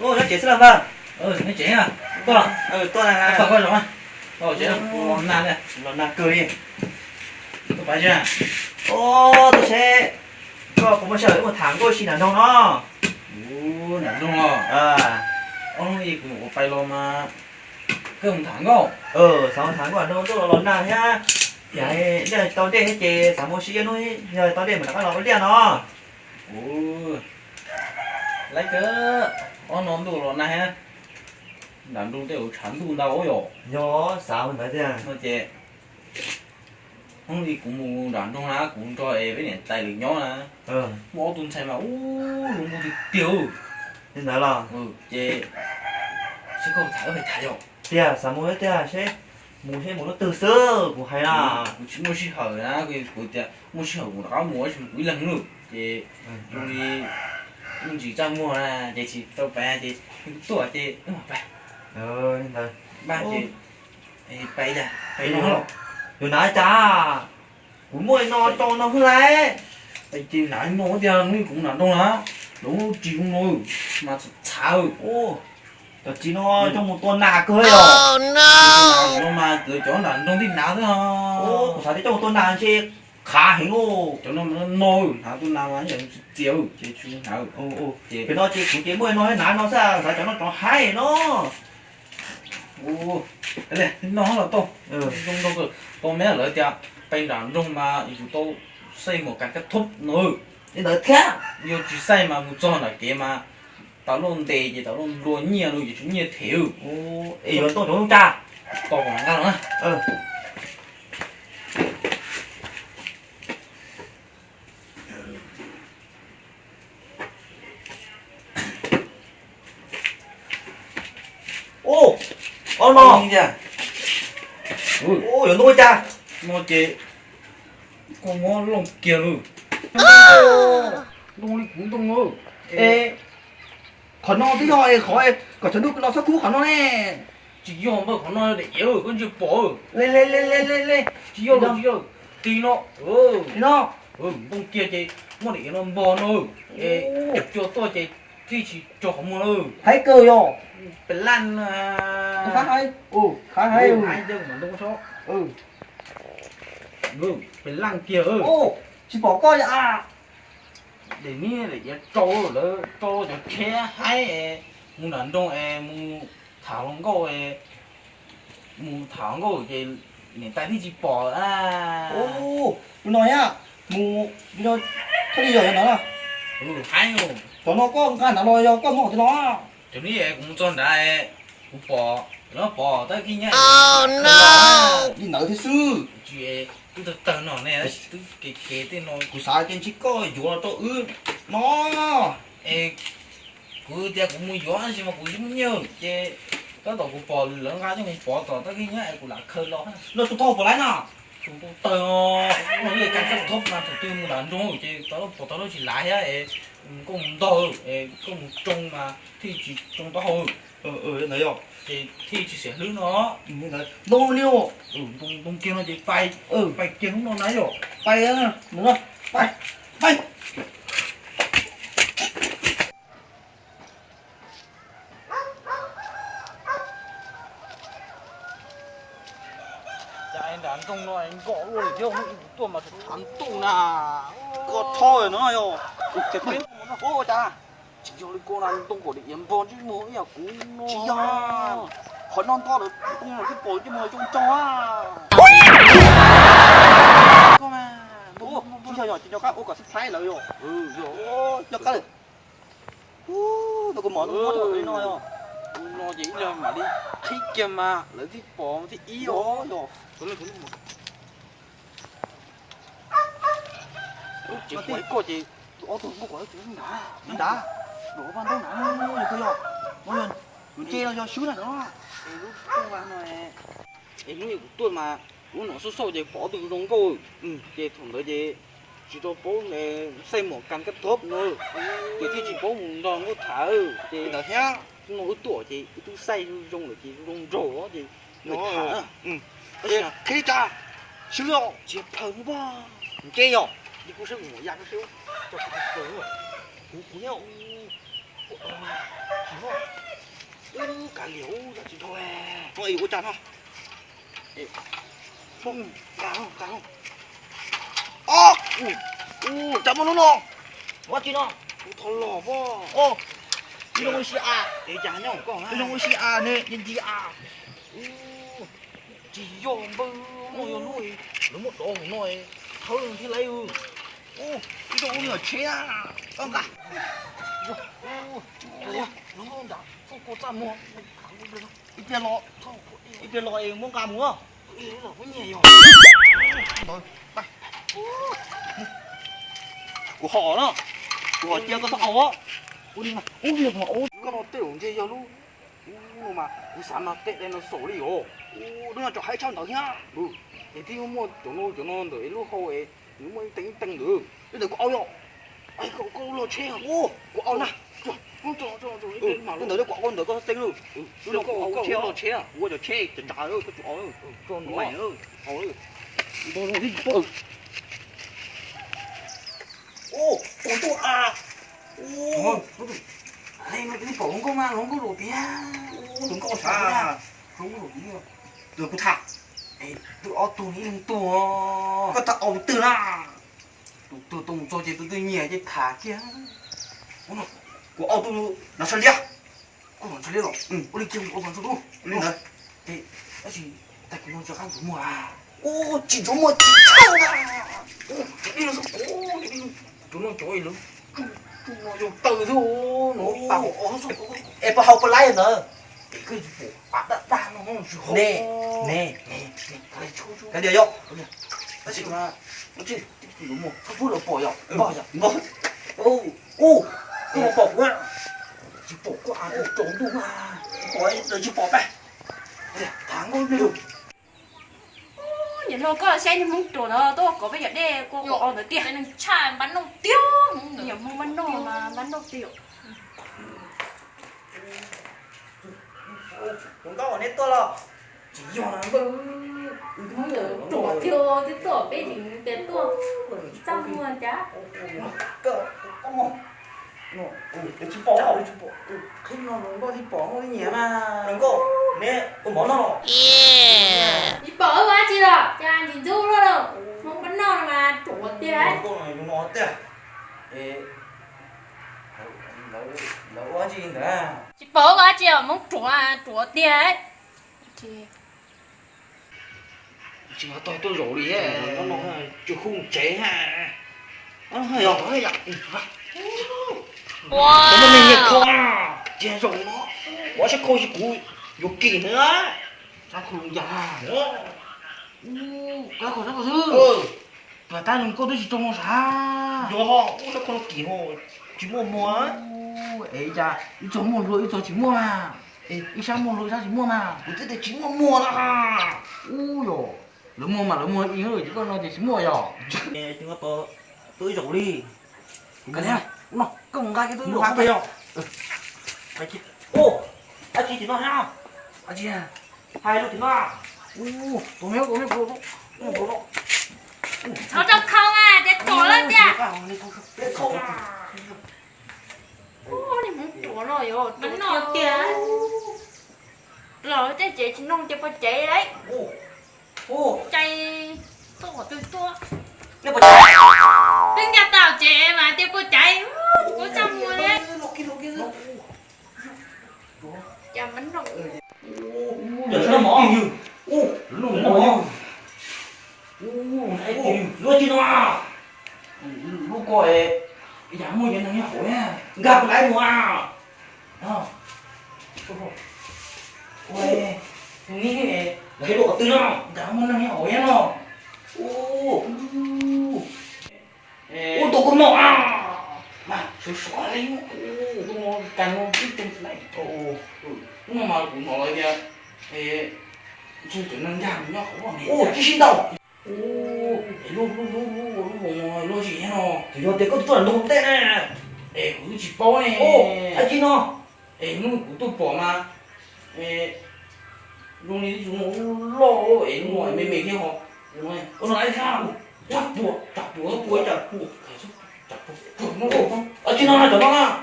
ô nó chết làm mà nó chết à to à to là to coi rồi chết lon na đây lon na cười đi tôi phải chưa ô tôi sẽ có một sợ một tháng tôi xin đàn đông nó đàn đông rồi ông đi cũng phải lo mà cứ một tháng không 6 tháng quả đâu tôi là lon na nhá vậy giờ tao đây hết chị sáu mươi xí nuôi giờ tao đây mà nó có tiền nó lấy cái ông nón đồ lon na ha đàn đông đều chán đồ đâu rồi nhớ sao mình phải thế à nó chết ông đi cũng mua đàn đông lá cũng cho em với này tay được nhó nè mua tuần xài mà luôn mua đi tiêu nên đó là chị sẽ không thả phải thả rồi tia sao mua hết tia sẽ mua nó từ sơ của hay là mua xí hở á cái của tia mua xí hở của nó mua chỉ một lần nữa chị dùng đi dùng chỉ cho mua là chị chỉ tao phải chị tuổi chị đúng không phải nên là ba chị bay ra bay nó rồi rồi nói cha cũng mua nó cho nó hơn lại bay chị nãy mua tia nó cũng nặng đâu hả đúng chị không nuôi mà xào cho chị nó trong một tuần nào cơ rồi nó mà tự chỗ nặng trong tin nào thế hả sao thế trong một tuần nào chị khá hình cho nó nôi hả tuần nào mà nhận chiều chị chú hảo cái đó chị cũng chỉ mua nó nãy nó sao cho nó hay nó đây nó là to rong đâu cơ to mấy lợi tiệt bay đàn rong mà dù tôi xây một cái thúc nữa đi đợi thế yêu chỉ xây mà một cho là cái mà tao luôn đề gì tao luôn luôn nhiều luôn gì chúng nhiều thiếu rồi tôi không cha to còn ngang nữa nó rồi nuôi cha nó chị con ngó lông kia luôn lông đi cũng đông ngô còn nó tí thôi khỏi còn cho nước nó sắp cú còn nó nè chỉ vô mà còn nó để yếu con chưa bỏ lên chỉ vô tí nó nó đông kia chị nó để nó bò nó cho tôi chị thì chỉ cho không mua thấy cơ vô phải lăn khá hay hay hai đứa mà đông số phải lăn kia chỉ bỏ coi à để ní để cho lỡ cho che hay mu nắn đông mu thảo long câu mu thảo long câu thì người ta thì chỉ bỏ nói á mu nó thế đi rồi nó là hay không cho nó có cái nào rồi có một nó chỗ này cũng cho đại cũng bỏ nó bỏ tới khi nhá đi nợ thế sư chị cứ từ từ nó này cứ kể tên nó cứ sai tên chỉ có dù là tôi nó cứ dia cũng mua gió nhưng mà cũng không nhiều chứ cái đầu cũng bỏ lớn ra chứ không bỏ tỏ tới khi nhá cũng là khơi lo nó tụt thô bỏ lại nào chúng tôi tờ nó lấy căn cái thốt mà thủ tiêu mua đàn trong chứ tao nó chỉ lại á cũng to cũng trông mà thì chỉ trông to hơn đấy rồi thì chỉ sẽ hướng nó đâu liêu đông kia nó chỉ bay bay kia không nó nấy rồi bay á đúng không bay anh đàn trong nó anh gõ luôn chứ không tôi mà thằng tung à có thôi nó rồi chết biết ô cha chỉ cho cô làm tung của điện vô chứ mỗi nhà cú nó chỉ do khỏi non to được nhưng mà cái bồi chứ mời trong chó có mà chỉ cho các ô cả sắp sai rồi rồi cho các nó có món rồi nó chỉ là mà đi thích kia mà lấy thích bỏ thích ý rồi rồi chị quấy cô chị tôi không quấy chị không đá đổ vào đâu nãy nó thôi rồi nó lên mình che nó cho xíu này đó lúc không vào rồi lúc tôi mà lúc nó sâu chị bỏ từ trong cô chị thùng tới chị chỉ cho bố này xây một căn cái thốp nữa chị chỉ bố một đòn có thả chị là thế nó tuổi chị cứ xây rung rồi chị rung rổ chị nó thả khi cha xíu rồi chị thở ba che rồi đi cô sẽ ngủ ra cái xíu cho cái thở rồi cú nhau cả liễu là chỉ thôi. Thôi có chán không? Không, cả không. Ô, chán mà nó. Quá chi nó. Thôi lò vô. Ô, đi đâu xí à? Để trả nhau con Đi đâu xí à nè, nhìn gì à? chỉ dùng bơ ngồi nuôi nó một đồ nuôi thôi thì lấy Ô, đi đâu nhờ chế à? Con cả. nó không đã không có ra mua Ít tiền lo em muốn cam mua. là có nhiều Rồi, đây. Của họ đó. Của họ chia có sao á. 우리 막 오비야 막 그건 어때 언제 열로 막 우산막 때는 소리요 Ô, đừng là cho hai trăm đó nhá. 이 뒤에 뭐 저노 일로 호에 뭐 땡땡 너 Bây giờ có ao rồi. 아이 그거 로 채야 Ô, có ao này. 저 Ừ, cái nồi đó quả con nồi có xanh luôn. nó có 로 채야 Ủa giờ chê, trời trời ơi, cái chỗ ơi. 그건 Mày 너 ơi, ôi. 너 đi Ô, ôi tôi à. Ô, này mà cái bổng công an nó có đồ bia đừng có sao. không có đồ bia Rồi cô thả. ê tôi ở tù ní đừng tù Có thằng ông từ là. tôi cho chị tôi nhẹ chứ thả kia Của ông tôi nó sao liếc. có còn cho lên rồi đi kêu ông còn cho đúng Lên rồi. ê cái gì tại cái nó cho khăn xuống mùa à Ô, chỉ có một chỉ trâu à. đi nó đi chúng nó chối lắm chúng nó dùng từ thôi nó bảo Em có học lại nữa. cái gì bộ đã nó không chịu Nè. cái Cái điều vô. cái gì mà nó chỉ đúng một phút là bỏ rồi bỏ rồi Ngon. Ô, cái một bọc quá. chỉ bỏ qua ăn trốn đúng mà Ôi, rồi chỉ bọc này. tháng ngôi đều nhìn nó có là xe nhưng muốn trốn nó tôi có bây giờ đây cô có on được tiền Mày đừng chai bắn nông tiêu nhiều mua bánh nô mà bánh nô tiểu Cũng có nét to lo. chỉ do nó bơ trổ tiêu chứ trổ bé thì tiền tua trong mua chá Có một. nó Chỉ bọc. khi nó có thì bỏ nó nhẹ mà Đừng có. Nè, có món nào. đi bỏ quá chị rồi cha nhìn du luôn rồi muốn bánh nô mà trổ tiêu đấy Con này nó tè. ê lâu quá gì nữa Chị bỏ quá chị à, muốn trổ tiền ấy chị chỉ mà tôi rủ đi ấy nó chưa không chế ha Nó hay rồi. hay à Nó mình nhiệt không. chế rồi nó Quá sẽ khôi chỉ cú. Dục kỳ nữa. sao không già Nữa. cái còn nó có dư Ừ. và ta đừng có đứa gì trong nó sao Vô ho, nó không kỳ hồ. Chỉ mua á. ấy cha ít cho mua rồi ít cho chỉ mua mà ít sao mua rồi sao chỉ mua mà Ủa thế thì chỉ mua đó ha. ui dồi lớn mua ý rồi chứ con nó chỉ mua rồi Nè, chúng ta tôi rủ đi. cái này nó công cái tôi Mua cái không? Phải chị. Ô, anh chị nó ha. à chị à Hai lúc thì nó. tôi méo bố Nó cho không à, để trổ lên kìa Không. ô đi muốn trổ rồi rồi Bánh bánh nô nô kìa rồi thế chị chỉ nông cho con chế đấy Ô, Chay tôi tua nếu mà chạy. Đừng ra tàu trẻ mà tiêu cô chạy có xong rồi đấy cha bánh nô Để nó mỏ. Ô, nó mỏ. Lúa chi nó. lúc coi giảm mua cái thằng hỏi à Gặp lại mua à. ôi nghĩ cái Cái độ tư nó. giảm mua thằng hỏi nó Ô, ê tôi có mỏ à. mà số số lấy nó càng nó ít trong này nhưng mà cũng nói kìa thì chương trình năng giảm nó không còn Ô, chi xin đâu. lu gì nó Thì nó có tôi là nó không tên nè. ê cứ chỉ bỏ này Ô, anh chi nó. ê nó cũng tôi bỏ mà ê lúc này chúng nó lo ê nó ngoài mấy kia họ Ô, nó lại sao? chặt bùa Cuối chặt cua. nó không Anh chi nó là cho nó à.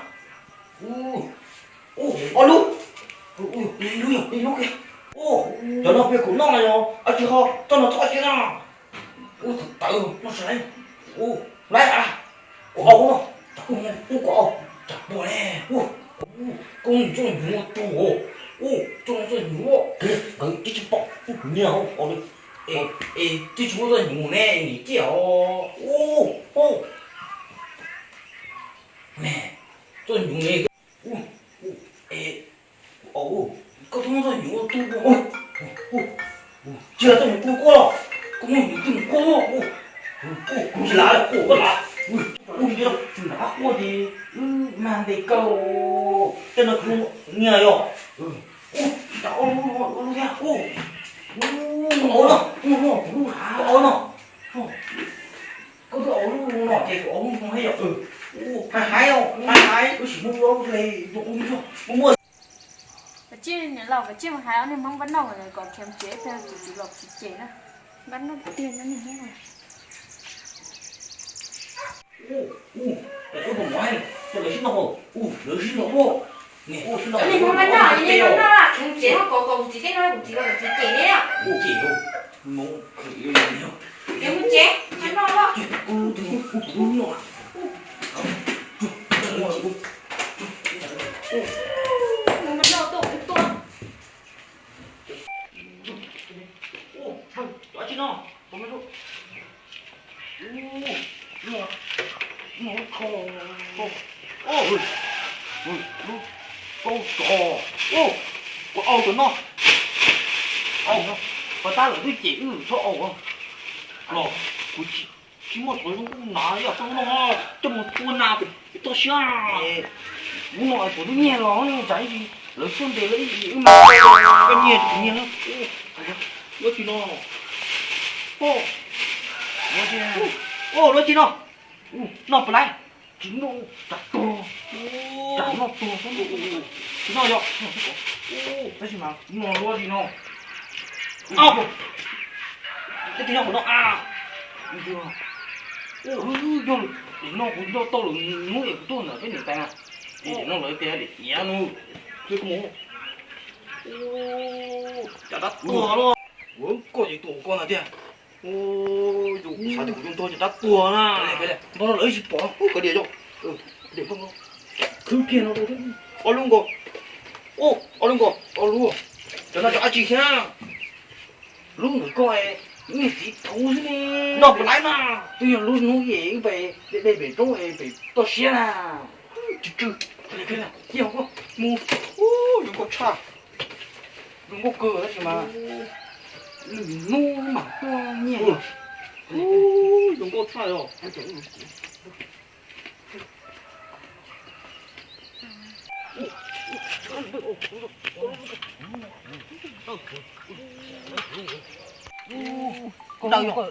ô lu đi lu kìa cho nó về cũng nó này rồi chị họ cho nó thoát kia nào tự nó sẽ lấy à nó có chặt bò nè con cho nó mua tủ cho nó mua cái chỉ bọc nhiều cái chú nó nhiều nè nhỉ kiểu nè cho nhiều nè có thông ra nhiều tu chưa tôi tu qua cũng nhiều tu qua cũng chỉ là cổ là ui đi đâu nã qua thì mang để câu cho nó không nghe rồi cháu nó nghe nó có cái ổ nó thì ổ không hay rồi hay không hay tôi chỉ mua đây mua chứ nhà lò cái chứ mà hai anh em mong bánh nòng này còn kèm chế theo chỉ lọc chỉ chế đó bánh nó tiền nó như thế này cái bông ngoài cho lấy xin nó không lấy xin nó không nè xin nó anh em mong bánh nòng anh em mong nó là kèm chế nó còn chỉ cái nói chỉ là chỉ chế đấy à chỉ muốn yêu nhiều kèm chế bánh nòng đó và ta là cái chỉ cho ổ rồi chỉ một cái cũng nói ở trong nó trong một tuần nào thì tôi xia muốn nói của tôi nghe nó nhưng trái gì lấy xuân để lấy gì mà cái nhiệt nhiên lắm nó chỉ nó nó chỉ nó phải lại chính nó chặt to chặt nó to nó rồi cái gì mà nó lo gì nó cái tiếng của nó chưa vô để nó cũng cho tôi được nuôi của tôi nữa cái này ta để nó lấy tiền để nhả nuôi chưa có mua chả đắt tua luôn có gì tụ con là thế dù sao thì của chúng tôi chỉ đắt tua na cái này nó lấy gì bỏ cái điều cho để không nó cứ kia nó đâu thế luôn cô luôn cô luôn cho nó cho chị nha lúc người coi người chỉ thấu thế này nó phải lái mà tuy là lúc nó về về để về chỗ về to xe à chứ cái này nhiều quá mua đừng có cha đừng có cờ đấy mà nu mà nhiều đừng có cha rồi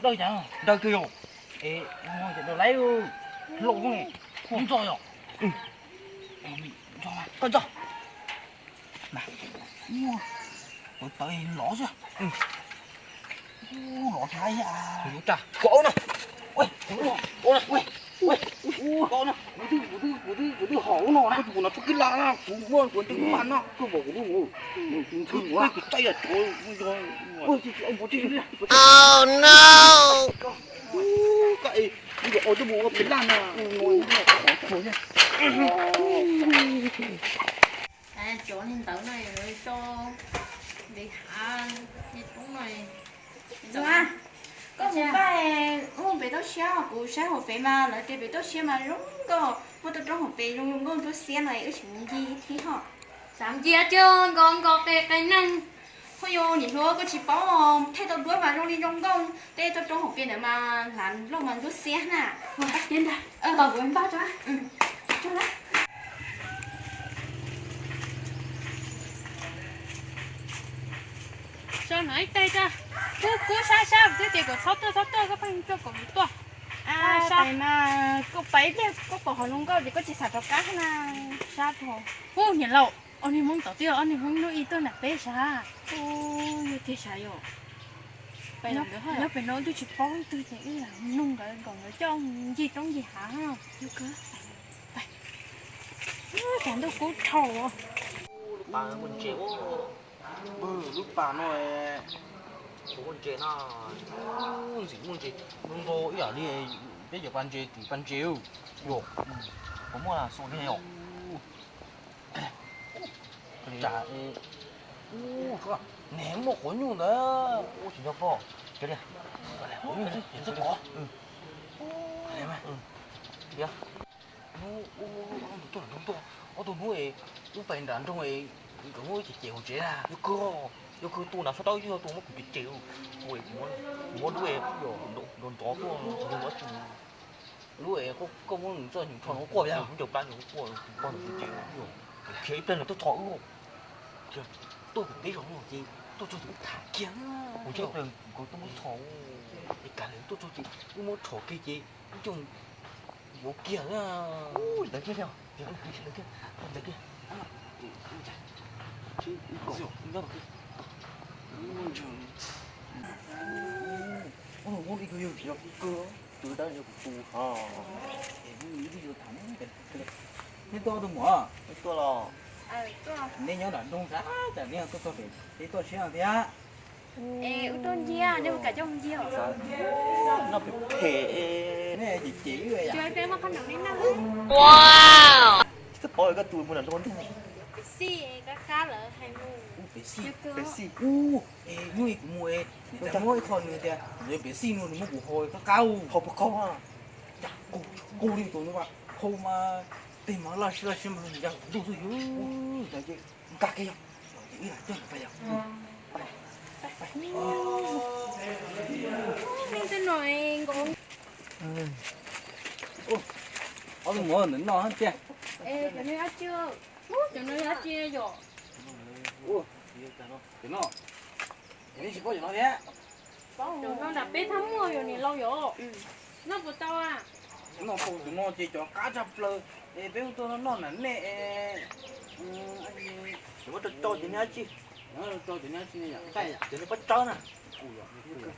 đâu chẳng đâu kêu ê ngon thì đâu lấy lộ không này không rồi rồi cho con cho nè tôi tới lỗ chưa lỗ thái à ta cổ nè ui cổ nè ui cổ nè của tôi hổ nó nè của nó cái lá của mua của tôi ăn nó tôi bảo của tôi thương quá cái tay à trời ôi ông có chuyện gì Oh no! Cậy bây giờ ôi tôi bố cái lan à ngồi chỗ nên tớ này rồi cho bị hạ đi cũng này rồi có một bài không bị tao xé của xé hồ phê mà lại bị tao xé mà đúng có một tao trong hồ phê luôn luôn tao xé này ở chuyện gì thì họ làm gì hết trơn còn có cái năng thôi vô nhìn thôi có chỉ bảo thay tao đuổi mà trong đi trong công đây tao trong hồ phê này mà làm lúc mà tao xé nè bắt đến đây bảo của em bắt cho cho đó cho nói tay ra cú sao thế thì có sót cái phần cho cũng to tại mà có bấy đấy có bỏ luôn có thì có chỉ sạch cho cá na sao thôi nhìn lậu anh đi muốn tao tiêu anh đi muốn nuôi tôi là bé sao như thế sao rồi phải làm được hả? Nếu phải nói tôi chỉ có tôi sẽ là nung cái còn ở trong gì hả không? yêu cơ phải cảm đâu cố trầu bà con chế lúc bà nói con chế nó gì con chế lúc đó ý là đi bây giờ ban chế thì ban chế yo có mua là số này yo trả 좋아 ném một khối nhung đó ô chỉ cho bò cái này có như thế rất có ném à nó đúng to tôi nói tôi bệnh đàn trong ấy cái ngôi chỉ chịu chế à yo cơ tôi nào sao đâu chứ tôi mất cũng chịu ôi muốn đuổi đồn to tôi nhưng mà đuổi có muốn cho những thằng nó qua vậy chụp ban những qua con được chịu khi bên là tôi thọ luôn tôi cũng biết rồi gì tôi cho tôi thả kiếm một chút đừng có tôi muốn thọ thì cả lần tôi cho chị tôi muốn thọ cái gì nói chung vô kia á đấy kia theo đấy kia chứ cổ nó muốn đi cái gì đó cơ từ đây nó cũng phù đi vô thẳng cái to đâu mà tôi là nên nhớ đoạn đông giá tại nên tôi phải thế tôi sẽ làm thế á ê tôn gì à đâu cả trong gì hả nó bị thể này chỉ vậy chơi cái mà con nào đến năm Wow. sắp bỏi cái tuổi muốn là luôn thế này xì cái cá lợ hay mua phải xì phải xì nuôi của mua người ta nuôi con người ta rồi phải xì luôn mua của hồi có cao học bậc con à cô đi tụi nó bảo hôm mà tìm mà là xem mà rằng đủ rồi đấy chứ cả cái ý là tôi phải nên tôi nói con ở đâu mà nó no hết chưa ê cho nó ăn chưa cho nó ăn chưa rồi cái nó cái chỉ có cho nó thế rồi nó đã biết thấm rồi rồi này lâu rồi nó của tao à nó không tụi nó chỉ cho cá chập lơ để béo tôi nó nản nè nó cho chị nhá chứ nó cho tụi nó xin nhỉ cái chị nó bắt chó nè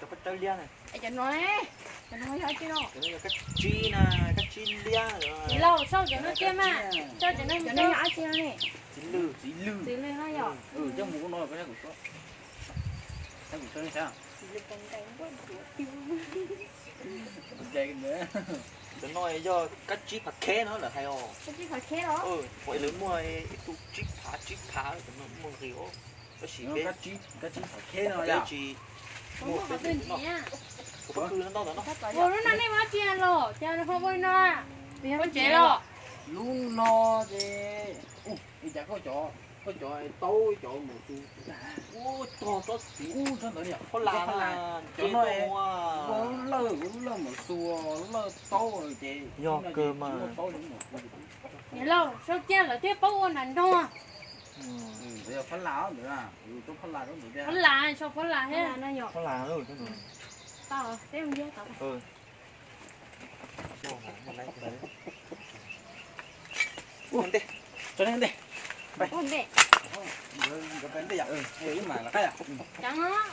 cho bắt chó lia này cho nó ăn chưa đâu cái này cái chi nè cái chi lia rồi lâu sau cho nó kia mà cho nó ăn chưa này chỉ lư từ lên hai rồi chứ muốn nói cái này của tôi này sao đây nữa đừng nói cho cái chi phạt khé nó là hay không cái gì phải khé đó vậy lớn mua tu chi phá rồi nó mua gì ó cái gì bé cái chỉ phải thế nó cái gì mua cái tên gì à có cứ nó đó nó ủa nó nãy mà chia rồi chia nó không vui nó vì không chế rồi luôn no thì đi chả có tối chỗ một tu to xí sao nữa nhỉ có là chỗ nó có lơ một xua lơ tối rồi chị do cơ mà nhớ lâu sao chia là chia bao nhiêu lần thôi bây giờ phân lá nữa à tôi phân lá đó nữa phân là sao phân là hết nó nhỏ có là rồi cái này tao thế không biết tao Ủa, đây. cho nên đây không biết cái bên đây à mà là cái à chẳng á